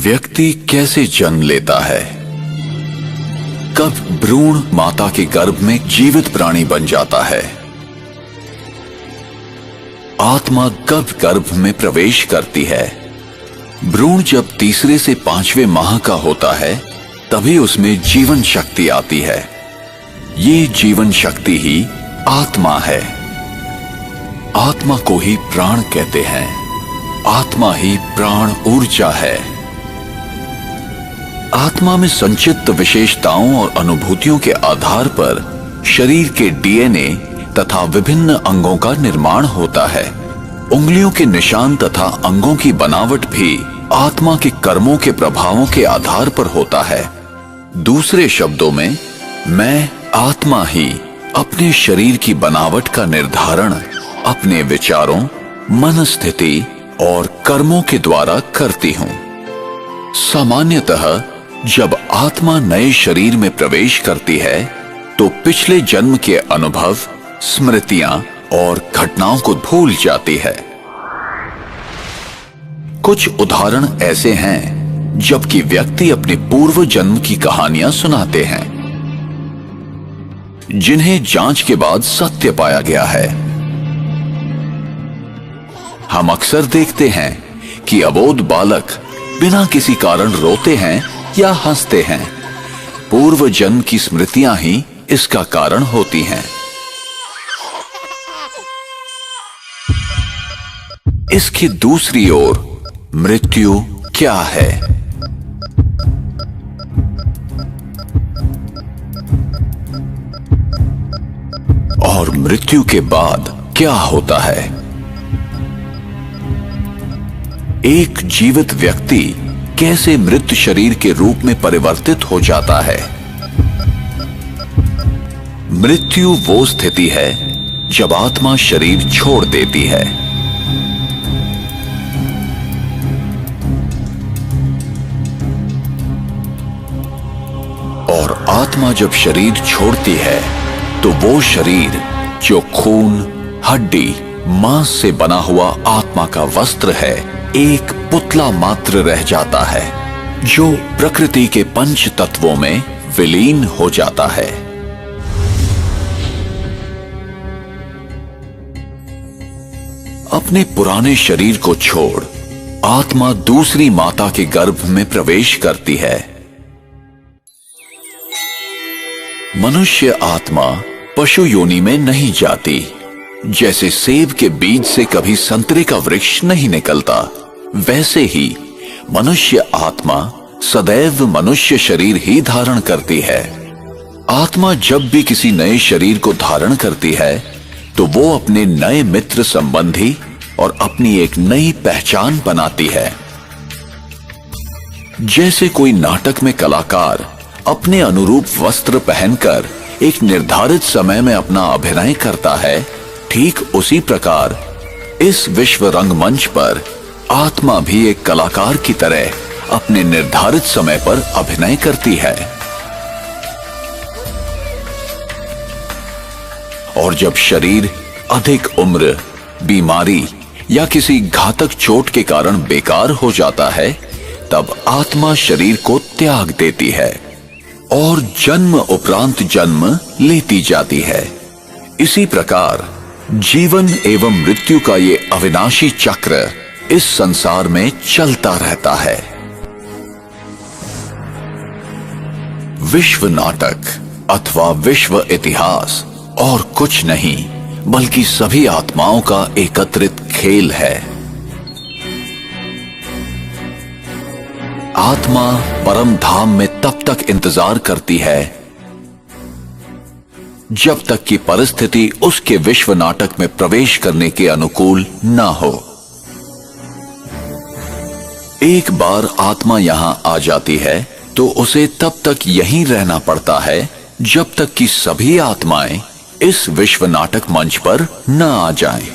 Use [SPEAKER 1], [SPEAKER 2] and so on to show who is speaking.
[SPEAKER 1] व्यक्ति कैसे जन्म लेता है? कब भ्रूण माता के गर्भ में जीवित प्राणी बन जाता है? आत्मा कब गर्भ में प्रवेश करती है? भ्रूण जब तीसरे से 5वें माह का होता है तभी उसमें जीवन शक्ति आती है। ये जीवन शक्ति ही आत्मा है। आत्मा को ही प्राण कहते हैं। आत्मा ही प्राण ऊर्जा है। आत्मा में संचित विशेषताओं और अनुभूतियों के आधार पर शरीर के डीएनए तथा विभिन्न अंगों का निर्माण होता है। उंगलियों के निशान तथा अंगों की बनावट भी आत्मा के कर्मों के प्रभावों के आधार पर होता है। दूसरे शब्दों में, मैं आत्मा ही अपने शरीर की बनावट का निर्धारण अपने विचारों, मनस्थिति और कर्मों के द्वारा करती हूं। सामान्यतः जब आत्मा नए शरीर में प्रवेश करती है तो पिछले जन्म के अनुभव, स्मृतियां और घटनाओं को भूल जाती है। कुछ उदाहरण ऐसे हैं जबकि व्यक्ति अपने पूर्व जन्म की कहानियां सुनाते हैं जिन्हें जांच के बाद सत्य पाया गया है। हम अक्सर देखते हैं कि अबोध बालक बिना किसी कारण रोते हैं या हंसते हैं। पूर्व जन्म की स्मृतियां ही इसका कारण होती हैं। इसकी दूसरी ओर मृत्यु क्या है? और मृत्यु के बाद क्या होता है? एक जीवित व्यक्ति कैसे मृत शरीर के रूप में परिवर्तित हो जाता है? मृत्यु वो स्थिति है जब आत्मा शरीर छोड़ देती है। और आत्मा जब शरीर छोड़ती है तो वो शरीर जो खून, हड्डी, मांस से बना हुआ आत्मा का वस्त्र है, एक पुतला मात्र रह जाता है जो प्रकृति के पंच तत्वों में विलीन हो जाता है। अपने पुराने शरीर को छोड़ आत्मा दूसरी माता के गर्भ में प्रवेश करती है। मनुष्य आत्मा पशु योनि में नहीं जाती। जैसे सेब के बीज से कभी संतरे का वृक्ष नहीं निकलता, वैसे ही मनुष्य आत्मा सदैव मनुष्य शरीर ही धारण करती है। आत्मा जब भी किसी नए शरीर को धारण करती है तो वो अपने नए मित्र, संबंधी और अपनी एक नई पहचान बनाती है। जैसे कोई नाटक में कलाकार अपने अनुरूप वस्त्र पहनकर एक निर्धारित समय में अपना अभिनय करता है, ठीक उसी प्रकार इस विश्व रंगमंच पर आत्मा भी एक कलाकार की तरह अपने निर्धारित समय पर अभिनय करती है। और जब शरीर अधिक उम्र, बीमारी या किसी घातक चोट के कारण बेकार हो जाता है, तब आत्मा शरीर को त्याग देती है और जन्म उपरांत जन्म लेती जाती है। इसी प्रकार जीवन एवं मृत्यु का ये अविनाशी चक्र इस संसार में चलता रहता है। विश्व नाटक अथवा विश्व इतिहास और कुछ नहीं बल्कि सभी आत्माओं का एकत्रित खेल है। आत्मा परम धाम में तब तक इंतजार करती है जब तक कि परिस्थिति उसके विश्व नाटक में प्रवेश करने के अनुकूल न हो। एक बार आत्मा यहां आ जाती है तो उसे तब तक यहीं रहना पड़ता है जब तक कि सभी आत्माएं इस विश्व नाटक मंच पर न आ जाएं।